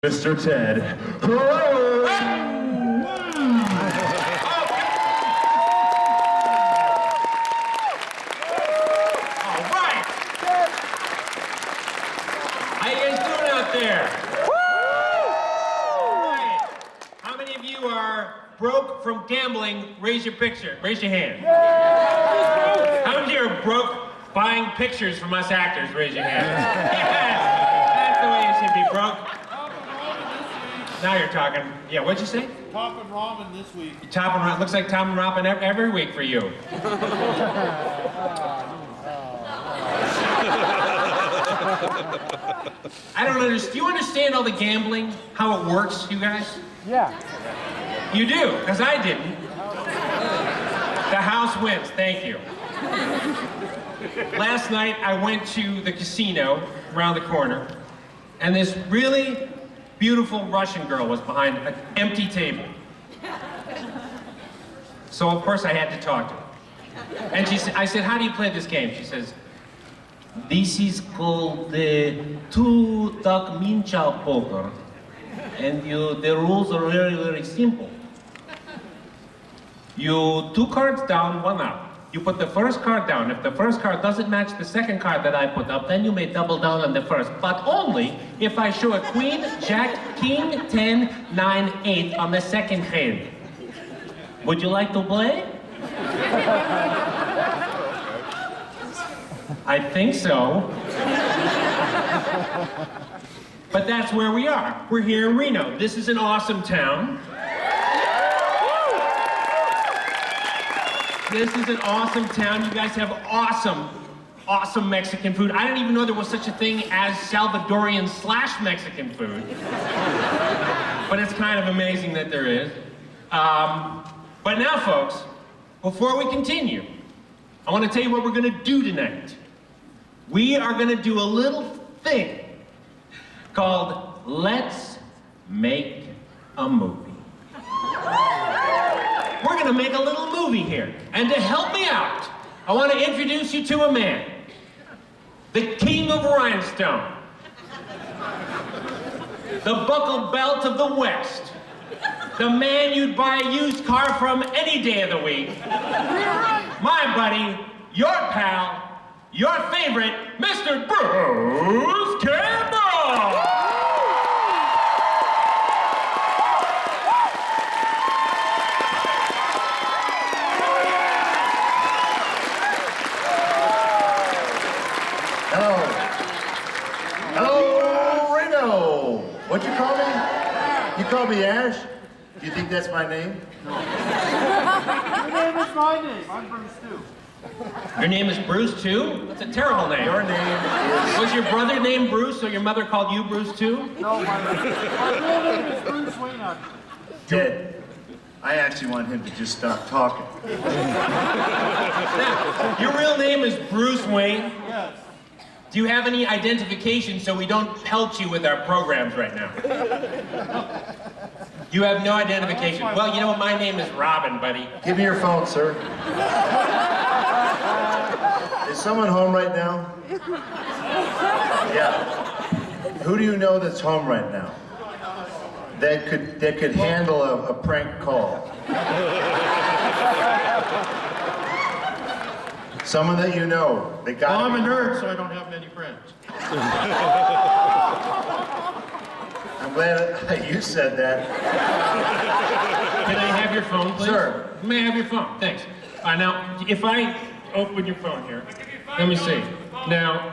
Mr. Ted. All right. How you guys doing out there? All right. How many of you are broke from gambling? Raise your hand. How many of you are broke buying pictures from us actors? Raise your hand. Yes. That's the way you should be, broke. Now you're talking. Yeah, what'd you say? Top and ramen this week. Top and ramen. Looks like top and ramen every week for you. I don't understand. Do you understand all the gambling? How it works, you guys? Yeah. You do, because I didn't. The house wins. Thank you. Last night, I went to the casino around the corner, and this really beautiful Russian girl was behind an empty table. So of course I had to talk to her. And I said, how do you play this game? She says, this is called the two-duck minchow poker. And the rules are very, very simple. You two cards down, one up. You put the first card down. If the first card doesn't match the second card that I put up, then you may double down on the first. But only if I show a queen, jack, king, 10, 9, 8 on the second hand. Would you like to play? I think so. But that's where we are. We're here in Reno. This is an awesome town. This is an awesome town. You guys have awesome Mexican food. I didn't even know there was such a thing as Salvadorian/Mexican food. But it's kind of amazing that there is. But now, folks, before we continue, I want to tell you what we're going to do tonight. We are going to do a little thing called Let's Make a Movie. We're gonna make a little movie here. And to help me out, I want to introduce you to a man. The king of rhinestone. The buckle belt of the West. The man you'd buy a used car from any day of the week. My buddy, your pal, your favorite, Mr. Bruce Campbell! Hello, Reno. What'd you call me? You call me Ash? Do you think that's my name? Your name is my name. I'm Bruce too. Your name is Bruce too? That's a terrible name. Your name is... Was your brother named Bruce, so your mother called you Bruce too? No, my real name is Bruce Wayne. Ted. I actually want him to just stop talking. Now, your real name is Bruce Wayne? Yes. Do you have any identification so we don't pelt you with our programs right now? You have no identification. Well, you know what? My name is Robin, buddy. Give me your phone, sir. Is someone home right now? Yeah. Who do you know that's home right now? That could handle a prank call. Someone that you know. They got. Well, I'm a nerd, so I don't have many friends. I'm glad you said that. Can I have your phone, please? Sir. May I have your phone? Thanks. Now, if I open your phone here, let me see. Now,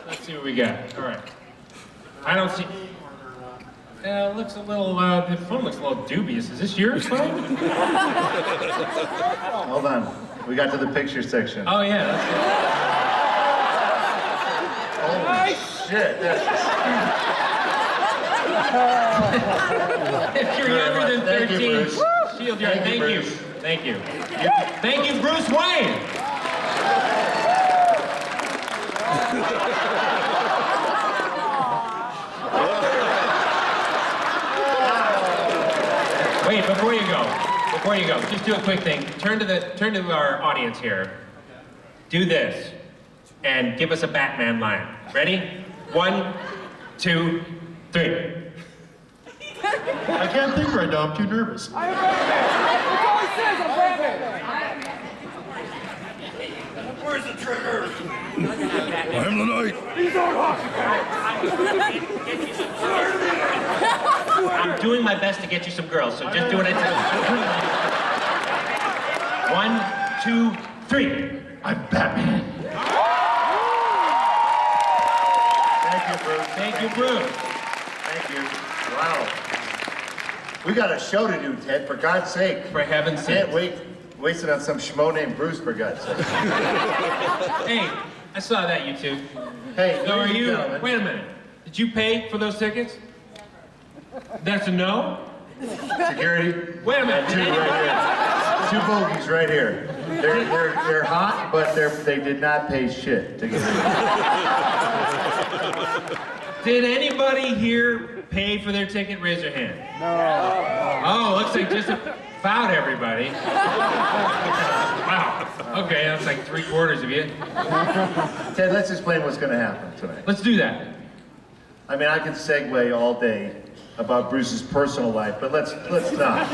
let's see what we got. All right. I don't see. It looks a little, the phone looks a little dubious. Is this your phone? Hold on. We got to the picture section. Oh, yeah. Holy shit. If you're younger than Thank you, 13, Bruce. shield your. Thank you, Thank you. Bruce. Thank you. Thank you, Bruce Wayne. Wait, before you go, just do a quick thing. Turn to our audience here. Do this, and give us a Batman line. Ready? 1, 2, 3. I can't think right now, I'm too nervous. I'm That's all he says, I'm Batman. Where's the trigger? I am the knight. He's on hockey. I'm doing my best to get you some girls, so just do what I tell you. 1, 2, 3. I'm Batman. Thank you, Bruce. Thank you, Bruce. Thank you. Wow. We got a show to do, Ted, for God's sake. For heaven's sake. Can't wait. Wasting on some schmo named Bruce, for God's sake. Hey, I saw that, you two. Hey, So are ladies and you, gentlemen. wait a minute. Did you pay for those tickets? That's a no? Security? Wait a minute. Two right here. 2 bogeys right here. They're hot, but they did not pay shit to get in. Did anybody here pay for their ticket? Raise your hand. No. Oh, looks like just about everybody. Wow. Okay, that's like 3/4 of you. Ted, let's explain what's going to happen tonight. Let's do that. I mean, I could segue all day about Bruce's personal life, but let's not.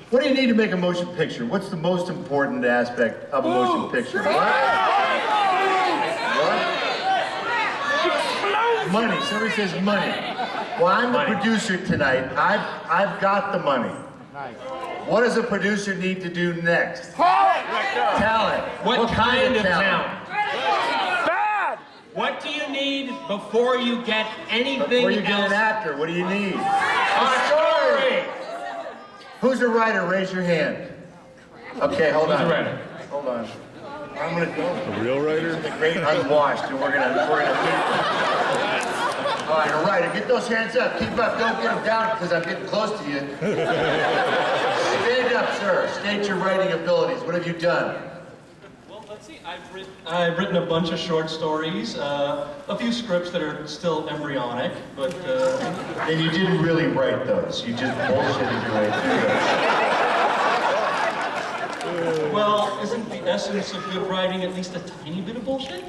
What do you need to make a motion picture? What's the most important aspect of a motion picture? What? Money. Somebody says money. Well, I'm the Money. producer tonight. I've got the money. What does a producer need to do next? Talent. What kind of talent? Bad. What do you need before you get anything Before you get else? an actor, what do you need? A story. Who's a writer? Raise your hand. Okay, hold Who's on. a writer? Hold on. I'm gonna go. The real writer? The great unwashed, and we're gonna meet them. All right, a writer, get those hands up. Keep up. Don't get them down because I'm getting close to you. Stand up, sir. State your writing abilities. What have you done? Well, let's see. I've written a bunch of short stories, a few scripts that are still embryonic, but And you didn't really write those. You just bullshitted your way through them. well, isn't the essence of good writing at least a tiny bit of bullshit?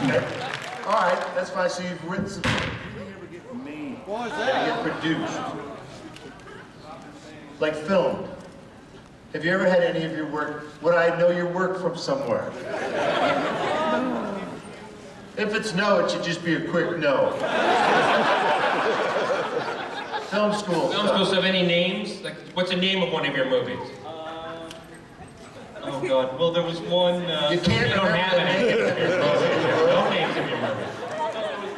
Okay. All right, that's fine. So you've written some. When do you ever get made? What was that? Get produced. Like filmed. Have you ever had any of your work? Would I know your work from somewhere? If it's no, it should just be a quick no. Film school. Film schools have any names? Like, what's the name of one of your movies? Oh God. Well, there was one. You can't You don't remember have the any. name of your movie. No names of your movies.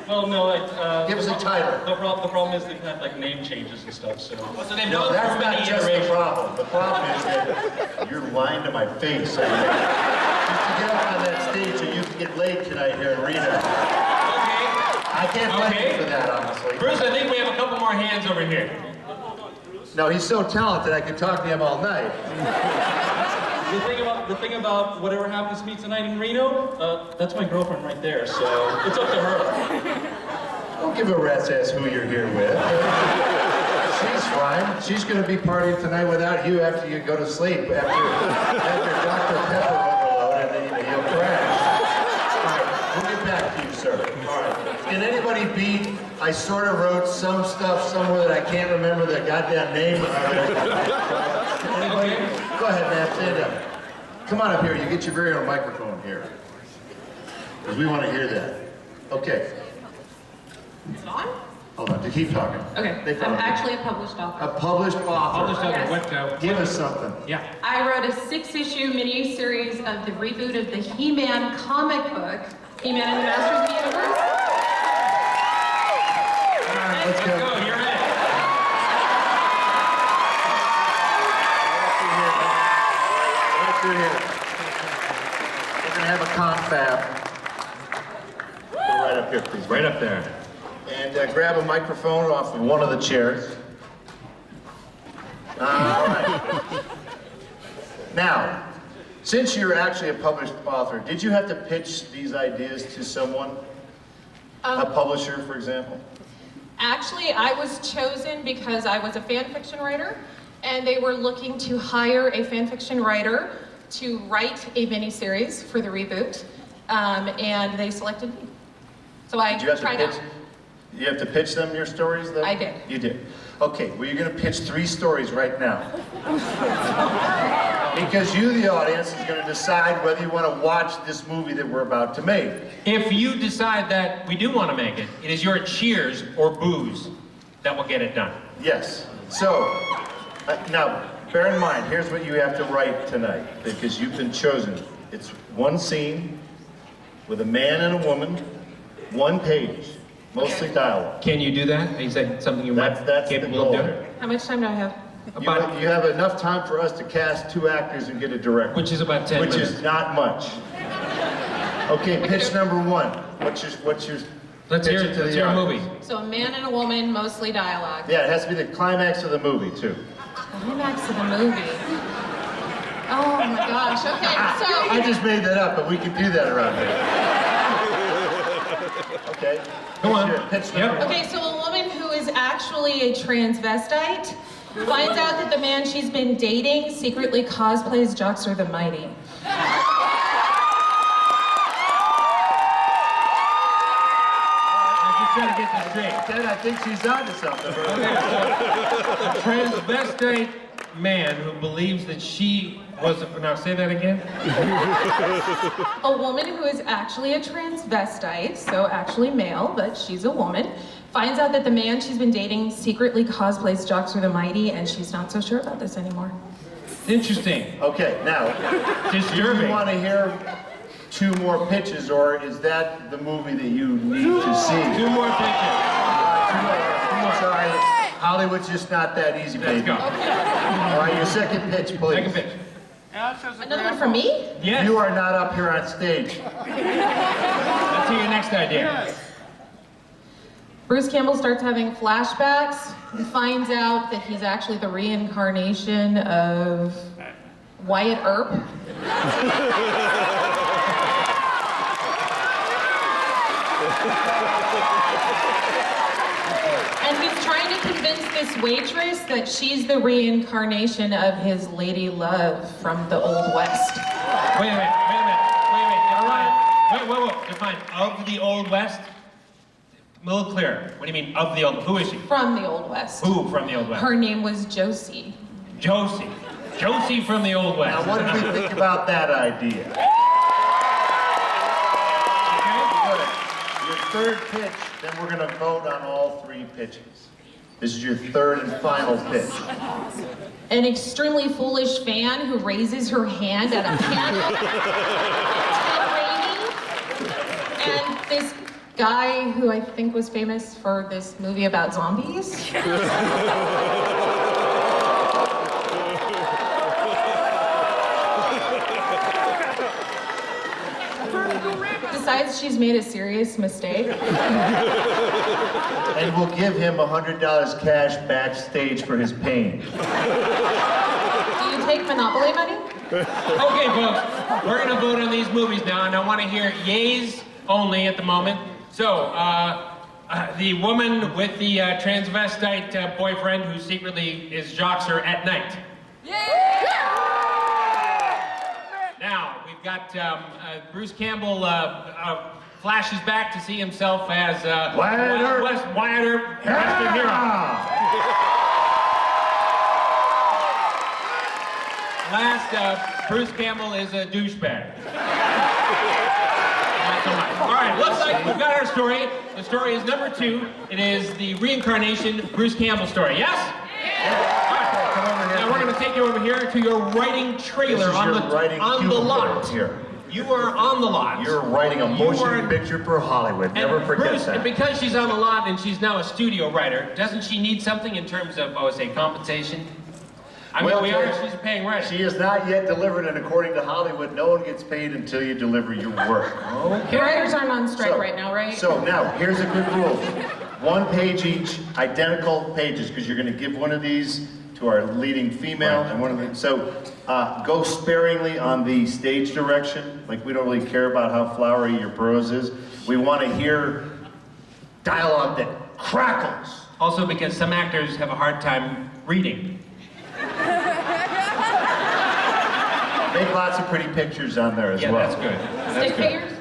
Well, no. Give us a title. The problem is they've had like name changes and stuff. So. So they've No, gone that's through not many just the iterations. problem. The problem is that you're lying to my face. Just to get up on that stage so you can get laid tonight here in Reno. Okay. I can't blame Okay. you for that, honestly. Bruce, I think we have a couple more hands over here. No, he's so talented I could talk to him all night. The thing about whatever happens to me tonight in Reno, that's my girlfriend right there. So it's up to her. Don't give a rat's ass who you're here with. She's fine. She's going to be partying tonight without you after you go to sleep. After Dr. Pepper overload, and then you'll crash. All right, we'll get back to you, sir. All right. Can anybody beat? I sort of wrote some stuff somewhere that I can't remember the goddamn name of it. Anybody? Go ahead, man. Stand up. Come on up here. You get your very own microphone here. Because we want to hear that. Okay. Is it on? Hold on. Keep talking. Okay. They I'm found you. actually a published author. A published author. I'll just tell Yes. you what, Give us something. yeah. I wrote a 6-issue mini-series of the reboot of the He-Man comic book, He-Man and the Masters of the Universe. All right, let's Let's go. go, you're in. Right through here. We're gonna have a confab. Go right up here, please. Right up there. And grab a microphone off of one of the chairs. All right. Now, since you're actually a published author, did you have to pitch these ideas to someone? A publisher, for example? Actually, I was chosen because I was a fan fiction writer, and they were looking to hire a fan fiction writer to write a mini-series for the reboot. and they selected me. So I Did you have to tried pitch? out. You have to pitch them your stories, though? I did. You did. Okay, well, you're going to pitch 3 stories right now. Because you, the audience, is going to decide whether you want to watch this movie that we're about to make. If you decide that we do want to make it, it is your cheers or boos that will get it done. Yes. So, now, bear in mind, here's what you have to write tonight, because you've been chosen. It's 1 scene with a man and a woman, 1 page, mostly dialogue. Can you do that? Is that something you might That's the capable goal of doing? here. How much time do I have? About, You have enough time for us to cast 2 actors and get a director. which is about 10 Which minutes. is not much. Okay, pitch number 1. What's your Let's pitch hear it it. to Let's the hear a audience? movie. So a man and a woman, mostly dialogue. Yeah, it has to be the climax of the movie, too. Climax of the movie. Oh my gosh, okay, I so, just made that up, but we can do that around here. Okay. Go on. Pitch number 1. okay, so a woman who is actually a transvestite finds out that the man she's been dating secretly cosplays Joxer the Mighty. I'm just trying to get this straight. Ted, I think she's on to something. Okay, so a transvestite man who believes that she was a... Now, say that again. A woman who is actually a transvestite, so actually male, but she's a woman, finds out that the man she's been dating secretly cosplays Joxer the Mighty, and she's not so sure about this anymore. Interesting. Okay, now, do you Disturbing. want to hear 2 more pitches, or is that the movie that you need to see? 2 more pitches. Sorry, Hollywood's just not that easy, Let's baby. go. All right, your second pitch, please. Second pitch. Another one for me? Yes. You are not up here on stage. Let's hear your next idea. Bruce Campbell starts having flashbacks and finds out that he's actually the reincarnation of Wyatt Earp. And he's trying to convince this waitress that she's the reincarnation of his lady love from the Old West. Wait a minute. Define. Wait. Define. Of the Old West? A little clearer. What do you mean, of the Old... Who is she? From the Old West. Who from the Old West? Her name was Josie. Josie. Josie from the Old West. Now, what did we think about that idea? Okay. Your 3rd pitch, then we're going to vote on all 3 pitches. This is your 3rd and final pitch. An extremely foolish fan who raises her hand at a panel. Ted Raimi. And this guy who I think was famous for this movie about zombies. Decides she's made a serious mistake. And we'll give him $100 cash backstage for his pain. Do you take Monopoly money? Okay, folks. We're going to vote on these movies now, and I want to hear yays only at the moment. So, the woman with the transvestite boyfriend who secretly is Joxer at night. Now, we've got Bruce Campbell flashes back to see himself as Wyatt Earp. Wyatt Earp, Western hero. Last, Bruce Campbell is a douchebag. Not so much. All right, looks like we've got our story. The story is number 2. It is the reincarnation Bruce Campbell story. Yes? All right. Come over here. Now we're going to take you over here to your writing trailer This is your writing on the cubicle lot. here. You are on the lot. You're writing a You motion are- picture for Hollywood. Never And forget Bruce, that. and because she's on the lot and she's now a studio writer, doesn't she need something in terms of, compensation? I mean, Well, we Ted, are, she's paying rent. She is not yet delivered, and according to Hollywood, no one gets paid until you deliver your work. The writers aren't on strike right now, right? So now, here's a good rule. 1 page each, identical pages, because you're going to give one of these to our leading female, and one of the, so go sparingly on the stage direction. Like, we don't really care about how flowery your prose is. We want to hear dialogue that crackles. Also because some actors have a hard time reading. Make lots of pretty pictures on there as Yeah, well. that's good. That's Stick good. figures?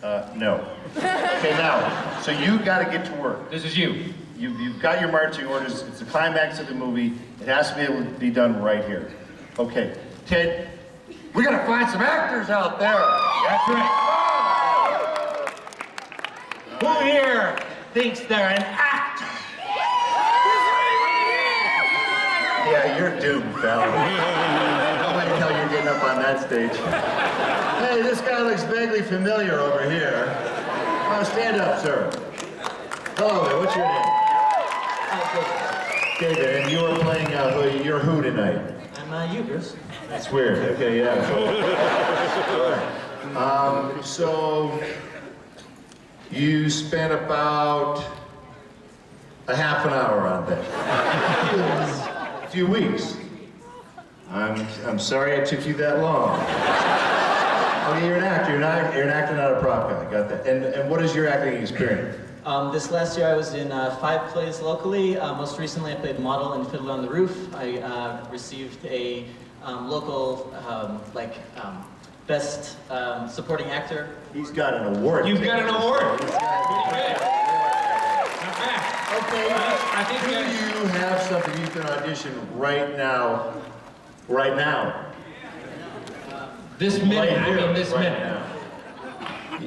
No. Okay, now, so you got to get to work. This is you. You've got your marching orders. It's the climax of the movie. It has to be able to be done right here. Okay, Ted, we got to find some actors out there. That's right. Who here thinks they're an actor? Yeah, you're doomed, fella. Nobody tell you're getting up on that stage. Hey, this guy looks vaguely familiar over here. Stand up, sir. Hello there, what's your name? David, and you are playing, you're who tonight? I'm Hubris. That's weird, okay, yeah. All right. So, you spent about a half an hour on that. A few weeks. I'm sorry it took you that long. Okay, you're an actor. You're an actor, not a prop guy. Got that. And what is your acting experience? This last year I was in 5 plays locally. Most recently I played model in Fiddler on the Roof. I received a local best supporting actor. He's got an award. You've got an award. Pretty good. Not bad. Okay. I think Do you have something you can audition right now? Right now. This minute, Right here, this right minute. now.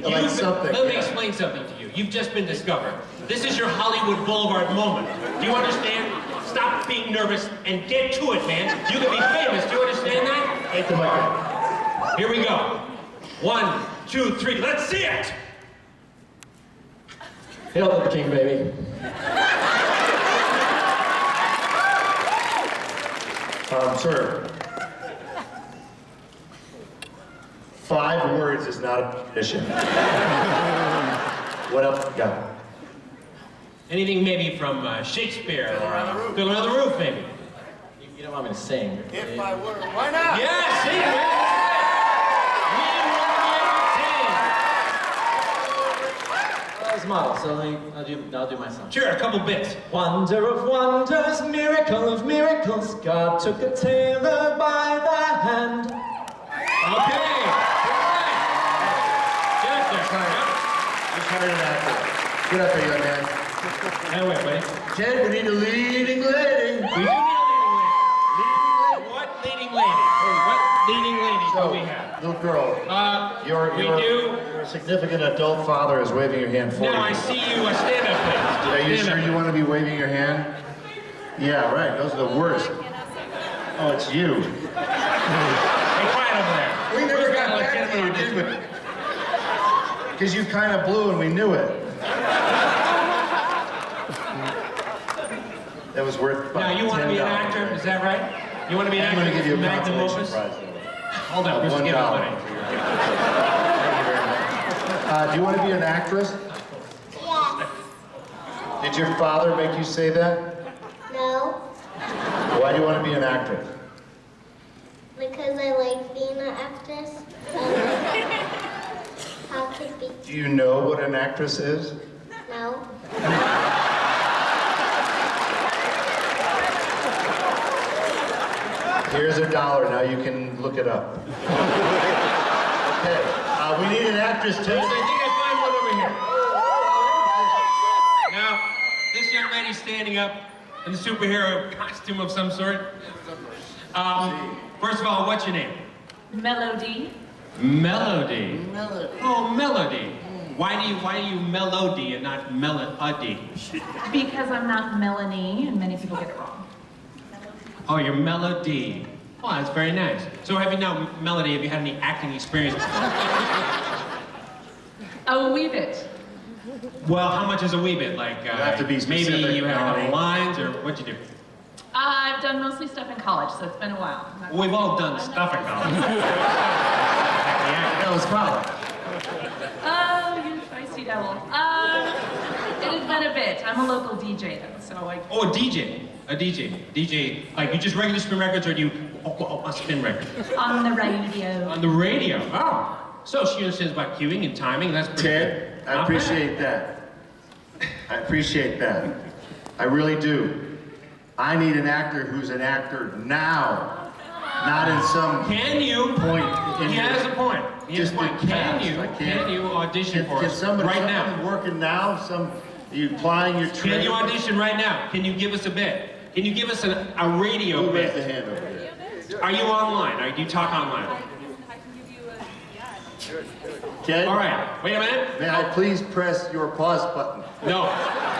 Like something. Let me yeah. explain something to you. You've just been discovered. This is your Hollywood Boulevard moment. Do you understand? Stop being nervous and get to it, man. You can be famous. Do you understand that? Take the mic. Here we go. 1, 2, 3. Let's see it. Hail to the king, baby. Sir. 5 words is not a petition. What else you got? Anything maybe from Shakespeare or Fiddler on the Roof, maybe? You don't want me to sing. If I were, why not? Yeah, sing, man. I was a model, so I'll do my song. Sure, a couple bits. Wonder of wonders, miracle of miracles, God took a tailor by the hand. Okay. Good. Just hired an actor. Get up there, young man. Now wait, buddy. Ted, we need a leading lady. We do need a leading lady. What leading lady? What leading lady do we have? Little girl, your significant adult father is waving your hand for you. Now I see you. Stand up, please. Are you Stand sure up. you want to be waving your hand? Yeah, right. Those are the worst. Oh, it's you. Hey, quiet over there. We never Who's got got back to you, legitimate did we? Because you kind of blew and we knew it. That was worth about Now you want to be an $10. actor? Is that right? You want to be an I'm actor? going to give you a Magnum consolation opus? prize. though. Hold on, we're just $1. giving money. Thank you very much. Do you want to be an actress? Yes. Did your father make you say that? No. Why do you want to be an actress? Because I like being an actress. How could be? Do you know what an actress is? No. Here's $1. Now you can look it up. Okay. We need an actress too. I think I find one over here. Now, this young lady's standing up in a superhero costume of some sort. First of all, what's your name? Melody. Melody. Oh, Melody. Why do you melody and not melody? Because I'm not Melanie, and many people get it wrong. Oh, you're Melody. Oh, that's very nice. So have you had any acting experience? A wee bit. Well, how much is a wee bit? Like, have to be specific, maybe you had a couple Melanie. lines, or what'd you do? I've done mostly stuff in college, so it's been a while. We've all done stuff in college. Yeah, That was college. Oh, you feisty devil. It has been a bit. I'm a local DJ, though, so like. Oh, a DJ. DJ, like you just regular spin records, or do you a spin record? On the radio. On the radio. Oh, so she understands about cueing and timing. That's pretty Ted, good. I Not appreciate that. I appreciate that. I really do. I need an actor who's an actor now. Not in some Can you? point in He your- has a point. He has a Just point. in Can past, you? I can't. Can you audition for Can us somebody, right now? somebody working now? Are you applying your trade? Can you audition right now? Can you give us a bit? Can you give us a radio Who raised the bit? hand over there? Are you online? Do you talk online? Okay. All right. Wait a minute. May I please press your pause button? No.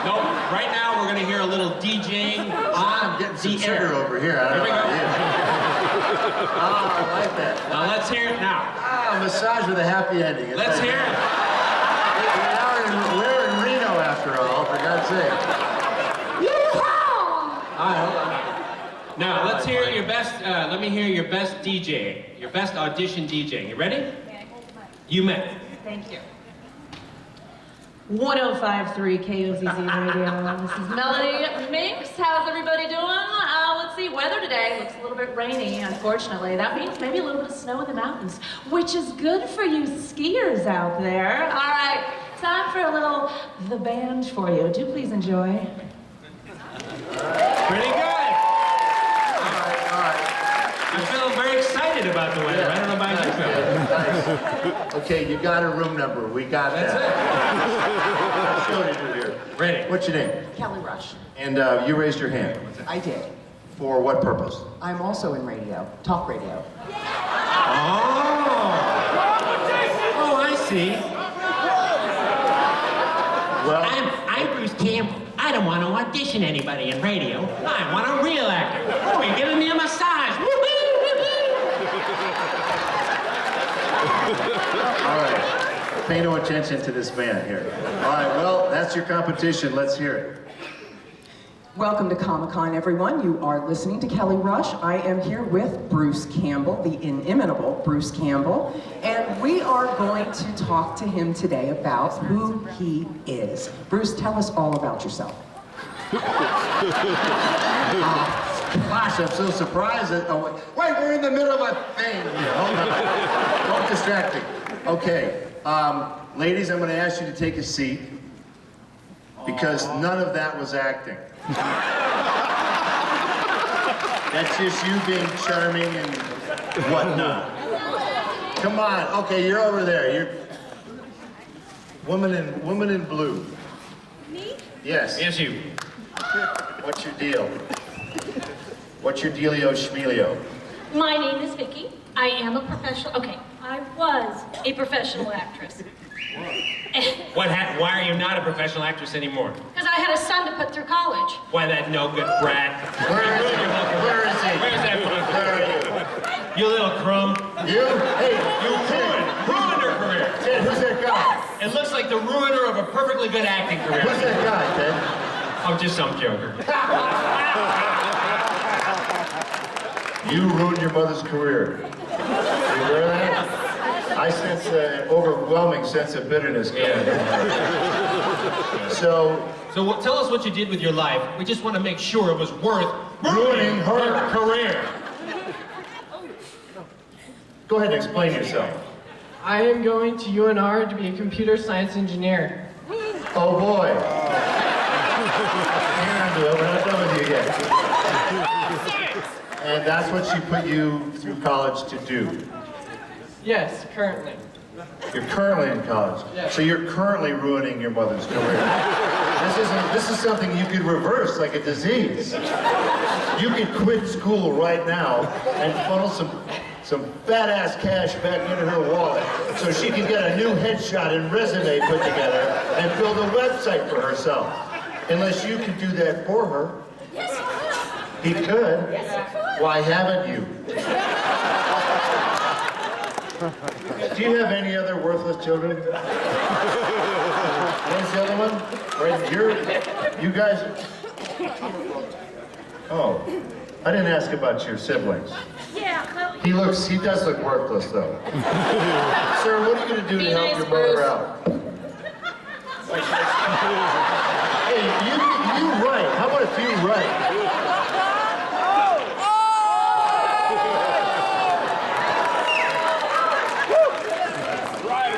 No. Right now we're gonna hear a little DJing I'm on getting some the sugar air. over here. I Here don't we know go. about you. Ah, I like that. Now let's hear it now. Ah, massage with a happy ending. It's Let's like- hear it. We're in Reno after all, for God's sake. Now let's hear your best. Let me hear your best DJ. Your best audition DJ. You ready? You may. Thank you. 105.3 KOZZ Radio. This is Melody Minx. How's everybody doing? Let's see, weather today looks a little bit rainy, unfortunately. That means maybe a little bit of snow in the mountains, which is good for you skiers out there. All right, time for a little The Band for you. Do please enjoy. Pretty good. All right. I'm feeling very excited about the weather. I don't know about you, Phil. Nice. Okay, you got a room number. We got That's that. I'll show you here. Ready? What's your name? Kelly Rush. And you raised your hand. I did. For what purpose? I'm also in radio, talk radio. Oh, I see. Well, I'm Bruce Campbell. I don't want to audition anybody in radio. I want a real actor. Oh, you're giving me a massage. all right. Pay no attention to this man here. All right, well, that's your competition. Let's hear it. Welcome to Comic-Con, everyone. You are listening to Kelly Rush. I am here with Bruce Campbell, the inimitable Bruce Campbell, and we are going to talk to him today about who he is. Bruce, tell us all about yourself. Gosh, I'm so surprised that, wait, we're in the middle of a thing here. Hold on. Don't distract me. Okay, ladies, I'm gonna ask you to take a seat because none of that was acting. That's just you being charming and whatnot. Come on, okay, you're over there. You're woman in blue. Me? Yes. Yes, you. What's your deal? What's your dealio schmealio? My name is Vicky. I am a professional, okay, I was a professional actress. Why are you not a professional actress anymore? Because I had a son to put through college. Why, that no good brat. Where is he? Where is he? Where's that Where monkey? are You little crumb. you? You? Hey, You ruined her career. Ted, who's that guy? It looks like the ruiner of a perfectly good acting Who's career. that guy, Ted? I'm just some joker. You ruined your mother's career. You aware of that? I sense an overwhelming sense of bitterness coming from her. So, Tell us what you did with your life. We just want to make sure it was worth ruining her career. Go ahead and explain yourself. I am going to UNR to be a computer science engineer. Oh boy. Hang on to it, we're not done with you yet. And that's what she put you through college to do. Yes, currently. You're currently in college. Yes. So you're currently ruining your mother's career. This is something you could reverse like a disease. You could quit school right now and funnel some fat ass cash back into her wallet so she can get a new headshot and resume put together and build a website for herself. Unless you can do that for her. Yes, you could. He could. Yes, you could. Why haven't you? Do you have any other worthless children? Where's the other one? Right, you guys. Oh, I didn't ask about your siblings. Yeah, well, He does look worthless though. Sir, what are you gonna do to Be help nice, your mother Bruce. out? Hey, you write. How about if you write?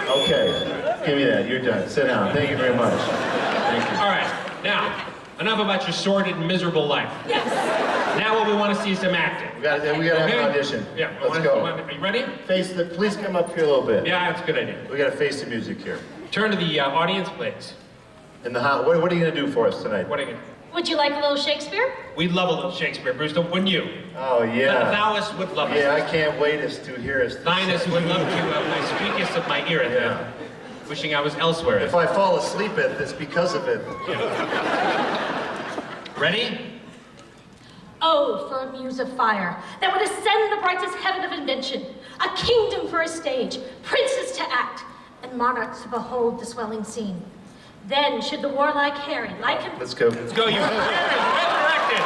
Okay, give me that. You're done. Sit down. Thank you very much. Thank you. All right, now, enough about your sordid and miserable life. Yes. Now what we want to see is some acting. We gotta have an audition. Yeah, Let's go. Are you ready? Please come up here a little bit. Yeah, that's a good idea. We gotta face the music here. Turn to the audience, please. What are you gonna do for us tonight? What are you gonna... Would you like a little Shakespeare? We'd love a little Shakespeare, Bruce, wouldn't you? Oh, yeah. Thouest would love it. Yeah, I can't wait to hear us. Thyness would love to, my squeakest of my ear at that. Wishing I was elsewhere. If I fall asleep at this because of it. Ready? Oh, for a muse of fire that would ascend the brightest heaven of invention, a kingdom for a stage, princes to act, and monarchs to behold the swelling scene. Then should the warlike Harry, like him... Let's go. Let's go, you resurrected!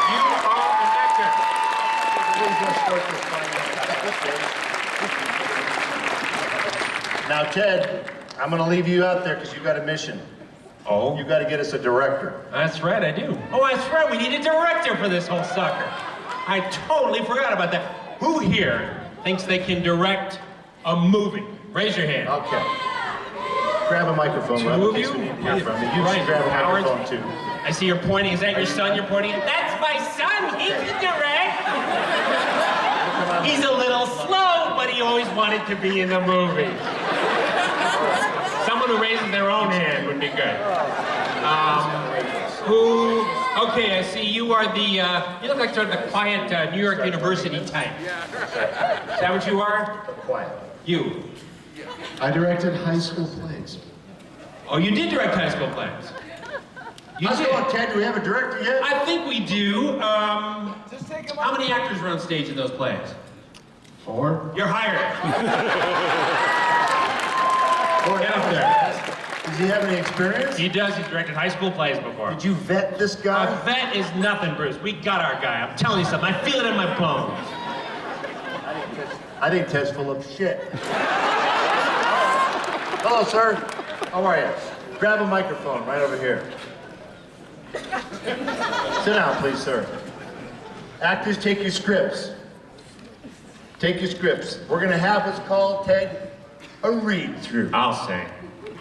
You are an actor. Please let's start this. Now, Ted, I'm gonna leave you out there because you've got a mission. Oh? You gotta get us a director. That's right, I do. Oh, that's right, we need a director for this whole sucker. I totally forgot about that. Who here thinks they can direct a movie? Raise your hand. Okay. Grab a microphone. Two of you? You should grab a microphone too. I see you're pointing. Is that your son you're pointing at? That's my son. He can direct. He's a little slow, but he always wanted to be in the movie. Someone who raises their own hand would be good. Okay, I see you are the, you look like sort of the quiet New York University type. Is that what you are? Quiet. You. I directed high school plays. Oh, you did direct high school plays. How's it going, Ted? Do we have a director yet? I think we do. How many actors were on stage in those plays? 4. You're hired. Get up there. Does he have any experience? He does. He's directed high school plays before. Did you vet this guy? A vet is nothing, Bruce. We got our guy. I'm telling you something. I feel it in my bones. I think Ted's full of shit. Hello, sir. How are you? Grab a microphone right over here. Sit down, please, sir. Actors, take your scripts. Take your scripts. We're going to have what's called, Ted, a read-through. I'll say.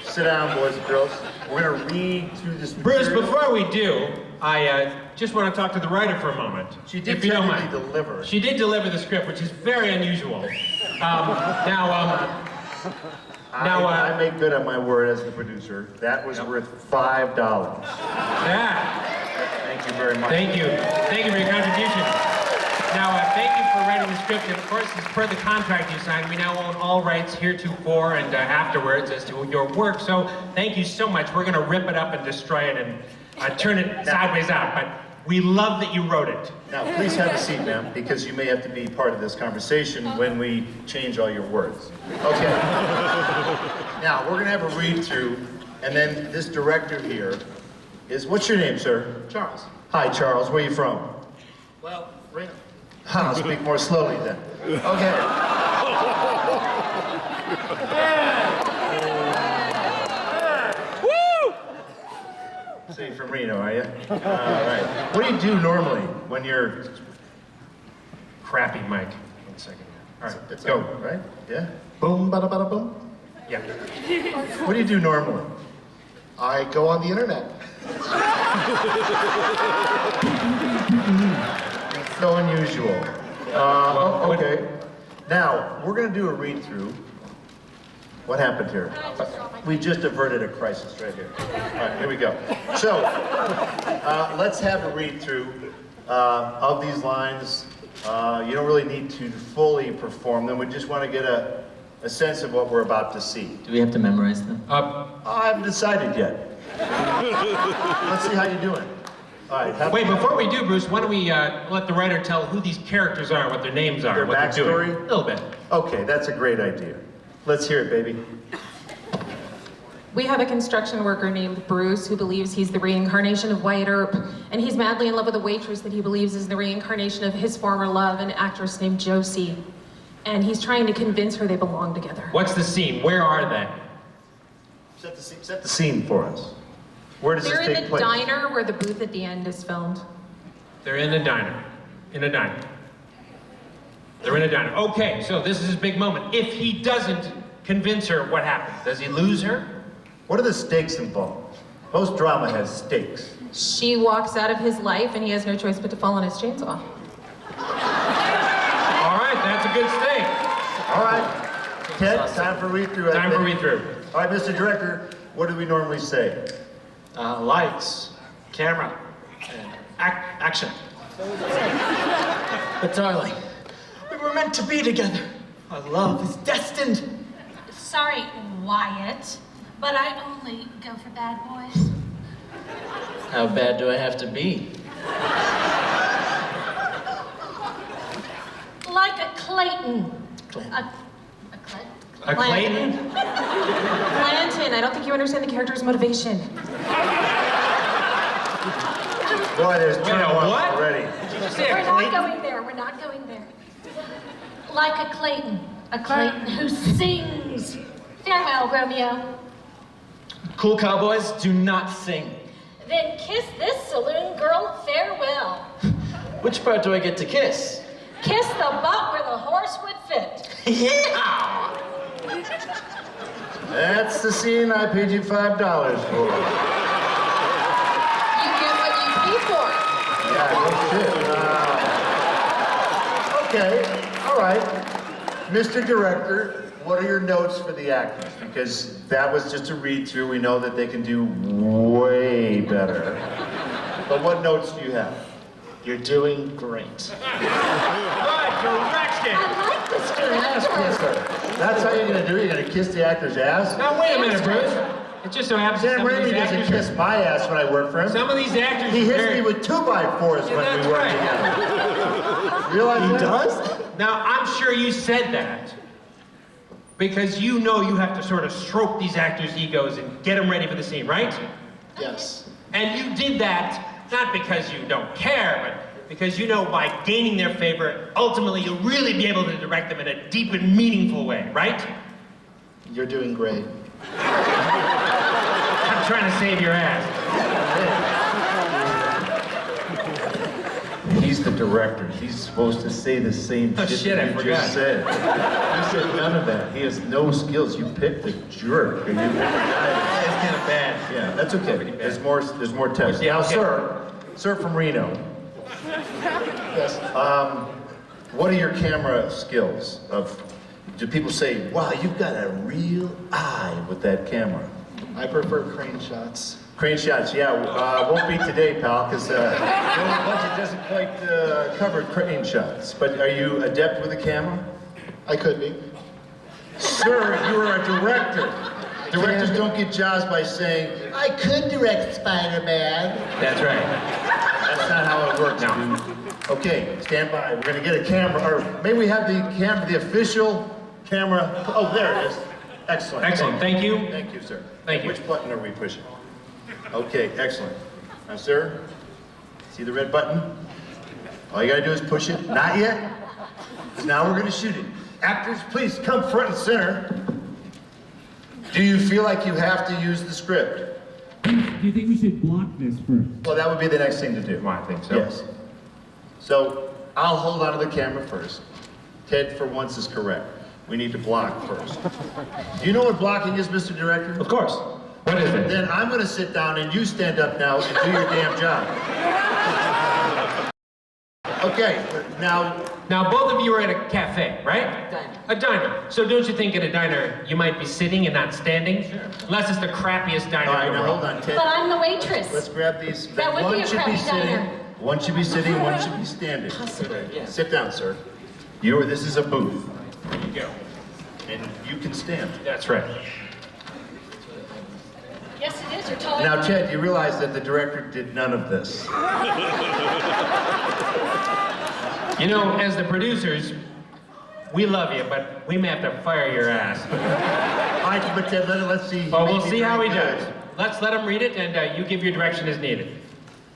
Sit down, boys and girls. We're going to read through this Bruce, material. before we do, I just want to talk to the writer for a moment. She did if you don't technically mind. deliver. She did deliver the script, which is very unusual. I make good on my word as the producer. That was worth $5. Yeah. Thank you very much. Thank you. Thank you for your contribution. Now, thank you for writing the script. And of course, as per the contract you signed, we now own all rights heretofore and afterwards as to your work. So thank you so much. We're going to rip it up and destroy it and turn it sideways out. But we love that you wrote it. Now, please have a seat, ma'am, because you may have to be part of this conversation when we change all your words. Okay. Now, we're going to have a read-through, and then this director here is, what's your name, sir? Charles. Hi, Charles. Where are you from? Well, Reno. I'll speak more slowly then. Okay. Woo! So you're from Reno, are you? All right. What do you do normally when you're... Crappy mic. 1 second. All right, Let's go. Right? Yeah? Boom, bada, bada, boom. Yeah. What do you do normally? I go on the internet. So unusual. Okay. Now, we're going to do a read-through. What happened here? We just averted a crisis right here. All right, here we go. So, let's have a read-through of these lines. You don't really need to fully perform them. We just want to get a sense of what we're about to see. Do we have to memorize them? I haven't decided yet. Let's see how you're doing. All right. Wait, before we do, Bruce, why don't we let the writer tell who these characters are, what their names are, Their what they're doing. backstory? A little bit. Okay, that's a great idea. Let's hear it, baby. We have a construction worker named Bruce who believes he's the reincarnation of Wyatt Earp, and he's madly in love with a waitress that he believes is the reincarnation of his former love, an actress named Josie. And he's trying to convince her they belong together. What's the scene? Where are they? Set the scene for us. Where does They're this in take the place? diner where the booth at the end is filmed. They're in the diner. In a diner. They're in a diner. Okay, so this is his big moment. If he doesn't convince her, what happens? Does he lose her? What are the stakes involved? Most drama has stakes. She walks out of his life and he has no choice but to fall on his chainsaw. All right, that's a good stake. All right. Ted, time for read-through. Time for read-through. All right, Mr. Director, what do we normally say? Lights, camera, and action. But darling, we were meant to be together. Our love is destined. Sorry, Wyatt, but I only go for bad boys. How bad do I have to be? Like a Clayton. A Clayton? Clanton, I don't think you understand the character's motivation. Boy, there's turmoil what? already. We're not going there. We're not going there. Like a Clayton. A Clayton who sings. Farewell, Romeo. Cool cowboys do not sing. Then kiss this saloon girl farewell. Which part do I get to kiss? Kiss the butt where the horse would fit. Yeah! That's the scene I paid you $5 for. You get what you pay for. Yeah, no shit. Okay, all right. Mr. Director, what are your notes for the actors? Because that was just a read-through. We know that they can do way better. But what notes do you have? You're doing great. Good direction. I like this director. That's how you're gonna do it? You're gonna kiss the actor's ass? Now, wait a minute, Bruce. It just so happens that Sam some of Raimi these doesn't actors kiss my ass when I work for him. Some of these actors He are hits very- me with 2x4s when that's we work right. together. Realize he does? Now, I'm sure you said that because you know you have to sort of stroke these actors' egos and get them ready for the scene, right? Yes. And you did that not because you don't care, but because you know by gaining their favor, ultimately you'll really be able to direct them in a deep and meaningful way, right? You're doing great. I'm trying to save your ass. He's the director. He's supposed to say the same Oh, shit, I you forgot. just said. He said none of that. He has no skills. You picked the jerk. And you picked the guy. It's kind of bad. Yeah, that's okay. There's more tests. Yeah, Now, okay. sir from Reno. Yes. What are your camera skills? Do people say, wow, you've got a real eye with that camera? I prefer crane shots. Crane shots, yeah, won't be today, pal, because the budget doesn't quite cover crane shots. But are you adept with a camera? I could be. Sir, you are a director. Directors don't get jobs by saying, I could direct Spider-Man. That's right. That's not how it works, dude. Okay, stand by. We're gonna get a camera, or may we have the camera, the official camera? Oh, there it is. Excellent. Excellent, thank you. Thank you, sir. Thank you. Which button are we pushing? Okay, excellent. Now, sir, see the red button? All you gotta do is push it. Not yet. Now we're gonna shoot it. Actors, please come front and center. Do you feel like you have to use the script? Do you think we should block this first? Well, that would be the next thing to do. Well, I think so. Yes. So, I'll hold on to the camera first. Ted, for once, is correct. We need to block first. Do you know what blocking is, Mr. Director? Of course. What is it? Then I'm gonna sit down and you stand up now and do your damn job. Okay, now... Now, both of you are at a cafe, right? Diner. A diner. So don't you think at a diner you might be sitting and not standing? Sure. Unless it's the crappiest diner All right, in the now world. hold on, Ted. But I'm the waitress. Let's grab these. That would be a crappy diner. One should be sitting, one should be standing. Sit down, sir. This is a booth. There you go. And you can stand. That's right. Yes, it is. You're taller Now, than me. Ted, you realize that the director did none of this. You know, as the producers, we love you, but we may have to fire your ass. All right, but Ted, let's see. Well, we'll see how he Good. does. Let's let him read it, and you give your direction as needed.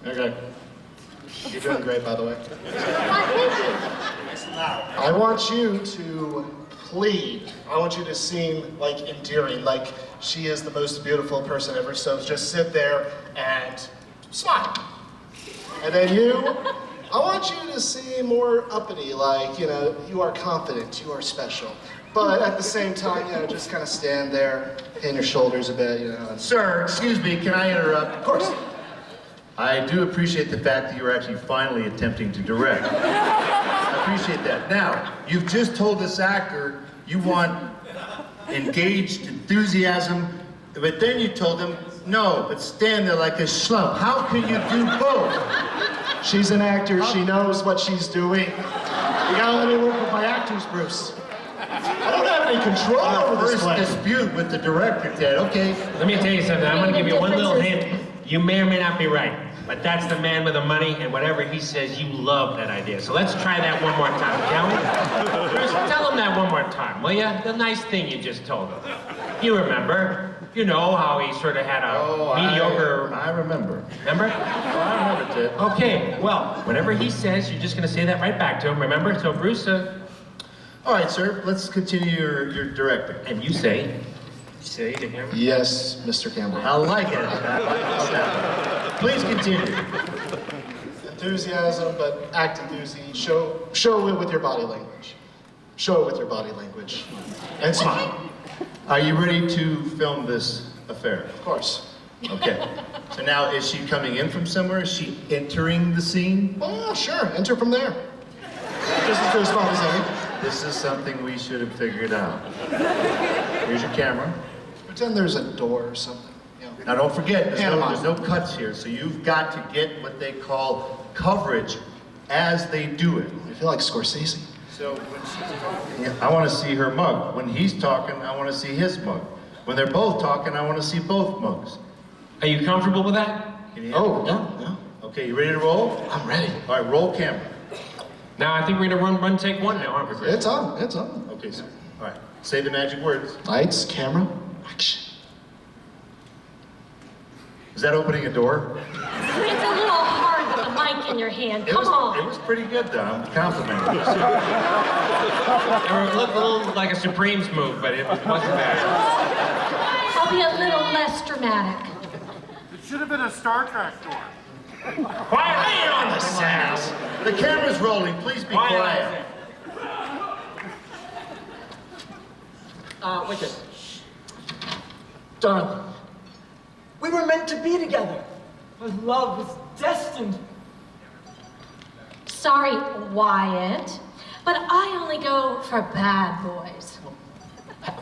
Okay. You're doing great, by the way. Why, thank you. I want you to plead. I want you to seem like endearing, like she is the most beautiful person ever. So just sit there and smile. And then I want you to seem more uppity, like, you know, you are confident, you are special. But at the same time, just kind of stand there, pin your shoulders a bit, and... Sir, excuse me, can I interrupt? Of course. I do appreciate the fact that you're actually finally attempting to direct. I appreciate that. Now, you've just told this actor you want engaged enthusiasm, but then you told him, no, but stand there like a schlump. How can you do both? She's an actor, she knows what she's doing. You gotta let me work with my actors, Bruce. I don't have any control over this play. First dispute with the director, Ted, okay. Let me tell you something. I'm going to give you one little hint. You may or may not be right, but that's the man with the money, and whatever he says, you love that idea. So let's try that one more time, shall we? Bruce, tell him that one more time, will you? The nice thing you just told him. You remember. You know how he sort of had a mediocre... I remember. Remember? I remember, Ted. Okay, well, whatever he says, you're just going to say that right back to him, remember? So, Bruce, all right, sir, let's continue your directing. And you say to him... Yes, Mr. Campbell. I like it. I like that. Please continue. Enthusiasm, but act enthusiasm. Show it with your body language. Show it with your body language. And smile. Are you ready to film this affair? Of course. Okay. So now, is she coming in from somewhere? Is she entering the scene? Well, sure. Enter from there. Just as good a spot as any. This is something we should have figured out. Here's your camera. Pretend there's a door or something. Now don't forget, there's no cuts here, so you've got to get what they call coverage as they do it. I feel like Scorsese. So when she's talking, I want to see her mug. When he's talking, I want to see his mug. When they're both talking, I want to see both mugs. Are you comfortable with that? Oh, yeah. Okay, you ready to roll? I'm ready. All right, roll camera. Now, I think we're going to run take one now, aren't we, Chris? It's on. It's on. Okay, sir. All right. Say the magic words. Lights, camera, action. Is that opening a door? It's a little hard with the mic in your hand. Come on. It was pretty good, though. I'm complimenting you. It looked a little like a Supremes move, but it wasn't bad. I'll be a little less dramatic. It should have been a Star Trek door. Quiet on the sass. The camera's rolling. Please be quiet. Wicked. Darling, we were meant to be together. Our love was destined. Sorry, Wyatt, but I only go for bad boys.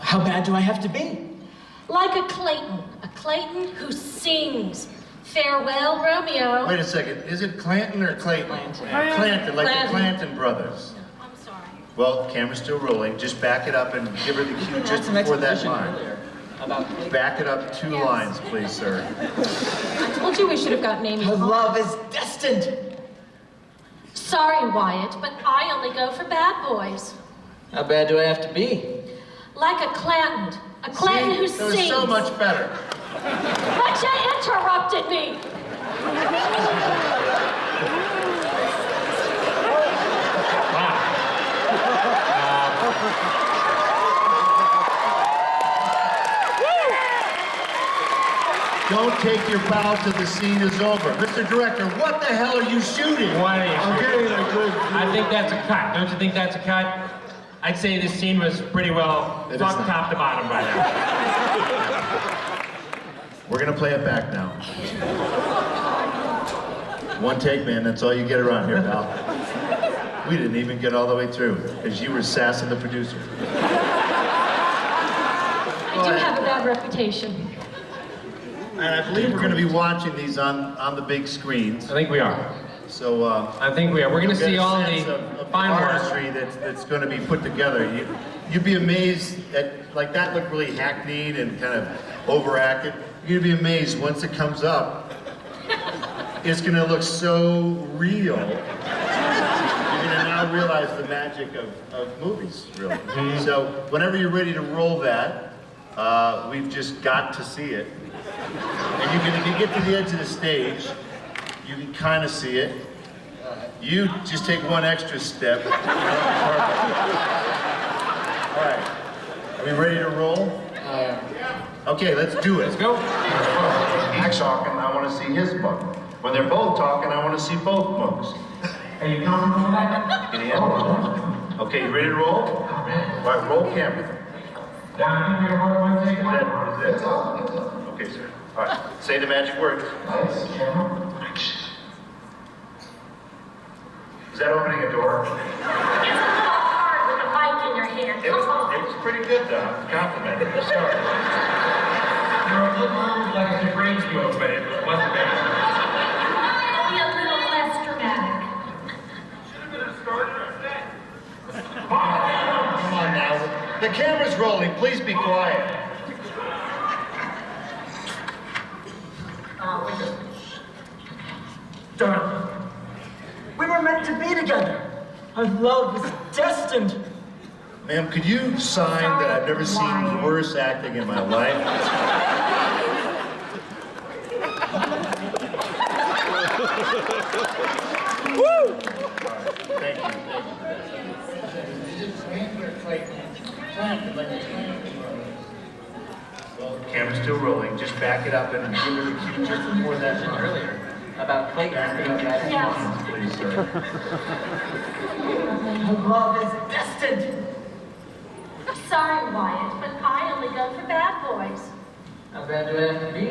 How bad do I have to be? Like a Clayton who sings. Farewell, Romeo. Wait a second. Is it Clanton or Clayton? Clanton. Clanton, like Clanton. the Clanton brothers. I'm sorry. Well, camera's still rolling. Just back it up and give her the cue just before that line. Back it up 2 lines, please, sir. I told you we should have gotten Amy. Our love is destined. Sorry, Wyatt, but I only go for bad boys. How bad do I have to be? Like a Clanton. A Clanton who That was sings. so much better. But you interrupted me. Don't take your bow till the scene is over. Mr. Director, what the hell are you shooting? Why are you I'm shooting? getting a good view. I think that's a cut. Don't you think that's a cut? I'd say this scene was pretty well fucked top to bottom by now. We're gonna play it back now. 1 take, man. That's all you get around here, pal. We didn't even get all the way through because you were sassing the producer. I do have a bad reputation. And I believe we're going to be watching these on the big screens. I think we are. So I think we are. We're going to see all the fine work. artistry that's going to be put together. You'd be amazed at, like, that looked really hackneyed and kind of overacted. You're going to be amazed once it comes up. It's going to look so real. You're going to now realize the magic of movies, really. Mm-hmm. So whenever you're ready to roll that, we've just got to see it. And if you get to the edge of the stage, you can kind of see it. You just take 1 extra step. All right. Are we ready to roll? Okay, let's do it. Let's go. He's talking, I want to see his mug. When they're both talking, I want to see both mugs. Are you comfortable with that? Okay, you ready to roll? All right, roll camera. Is it? Okay, sir. All right, say the magic word. Is that opening a door? It's a little hard with a mic in your hand. It was pretty good, though. Compliment. Sorry. You're a little like a brain stroke, but it wasn't bad. Be a little less dramatic. Should have been a starter instead. Come on now. The camera's rolling. Please be quiet. Darling, we were meant to be together. Our love was destined. Ma'am, could you sign that I've never seen worse acting in my life? Woo! Thank you. Well, the camera's still rolling. Just back it up and give it a cue just before that earlier. About Clayton. Yes. Please, sir. Our love is destined. I'm sorry, Wyatt, but I only go for bad boys. How bad do I have to be?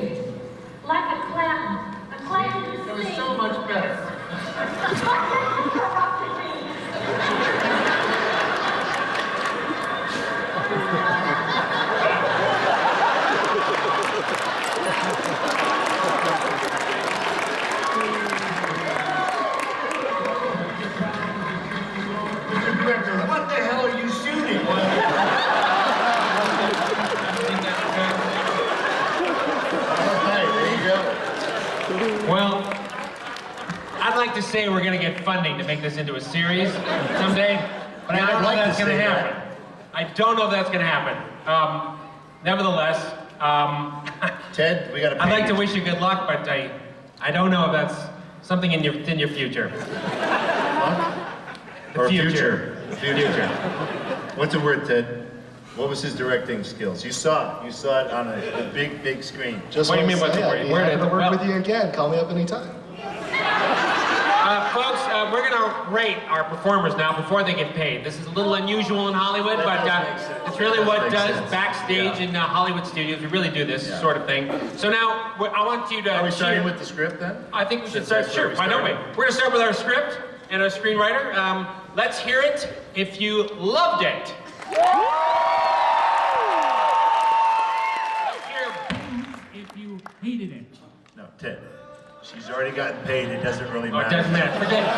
Like a Clanton. A Clanton is It was so much better. What the hell are you shooting? There you go. Well, I'd like to say we're gonna get funding to make this into a series someday, but I don't know if that's gonna happen. I don't know if that's gonna happen. Nevertheless, Ted, we gotta. I'd like to wish you good luck, but I don't know if that's something in your future. Or future. Future. What's the word, Ted? What was his directing skills? You saw it on a big screen. Just What do you wanna mean, what's say, the word? I'd be Word happy is- to work well- with you again. Call me up anytime. Folks, we're gonna rate our performers now before they get paid. This is a little unusual in Hollywood, but it's really what does backstage in Hollywood studios. We really do this sort of thing. So now, I want you to... Are we starting with the script then? I think we should That's start. where Sure, we why don't we? started. We're gonna start with our script and our screenwriter. Let's hear it if you loved it. Let's hear If you hated it. No, Ted. She's already gotten paid. It doesn't really Oh, matter. it doesn't matter. Forget it.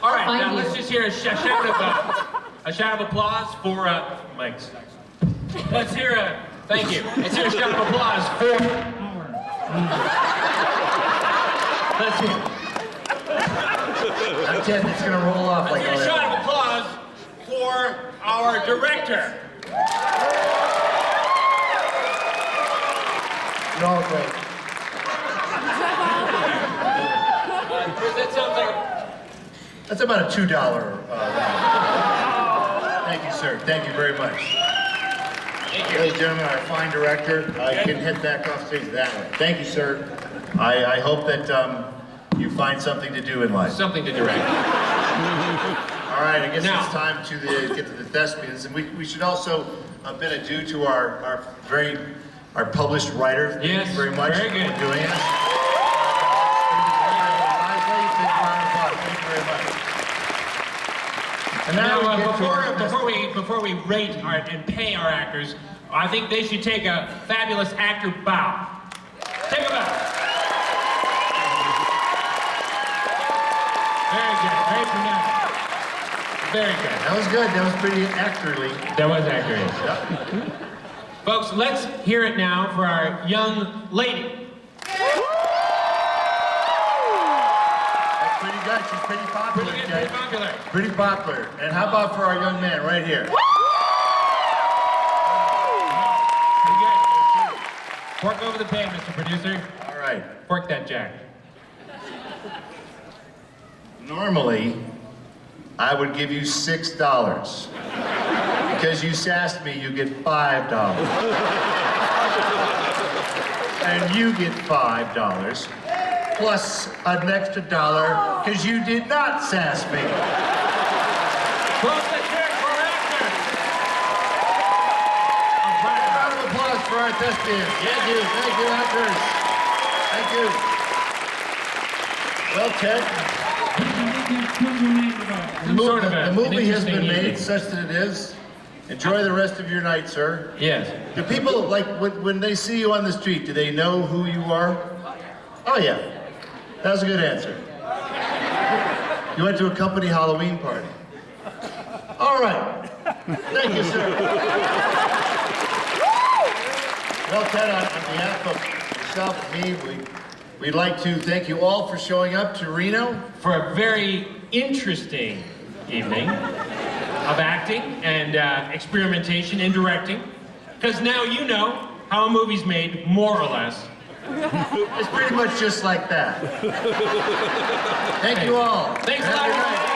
All right, now let's just hear a shout of applause for Mike's. Let's hear thank you. Let's hear a shout of applause for. Let's hear. Ted, it's gonna roll off like Let's hear a all shout that. of applause for our director. You're all great. That sounds like. That's about a $2 round. Thank you, sir. Thank you very much. Thank you. Ladies and gentlemen, our fine director. I can head back off stage that way. Thank you, sir. I hope that you find something to do in life. Something to direct. All right, I guess Now. it's time to get to the thespians, and we should also bid adieu to our published writer. Thank Yes, you very much very good. for doing it. Thank you very much. And now we get to our before we rate and pay our actors, I think they should take a fabulous actor bow. Take a bow. Very good. Very dramatic. Very good. That was good. That was pretty accurately. That was accurate. Folks, let's hear it now for our young lady. That's pretty good. She's pretty popular. Pretty good, Ted. pretty popular. Pretty popular. And how about for our young man right here? Pretty good. Fork over the pay, Mr. Producer. All right. Fork that jack. Normally, I would give you $6. Because you sassed me, you get $5. And you get $5. Plus an extra $1 because you did not sass me. Folks, our thespians. Thank you, actors. Thank you. Well, Ted, the movie has been made such that it is. Enjoy the rest of your night, sir. Yes. Do people, like, when they see you on the street, do they know who you are? Oh, yeah. That was a good answer. You went to a company Halloween party. All right. Thank you, sir. Well, Ted, on behalf of yourself and me, we'd like to thank you all for showing up to Reno. For a very interesting evening of acting and experimentation and directing. Because now you know how a movie's made, more or less. It's pretty much just like that. Thank you all. Thanks a Have a lot. good night.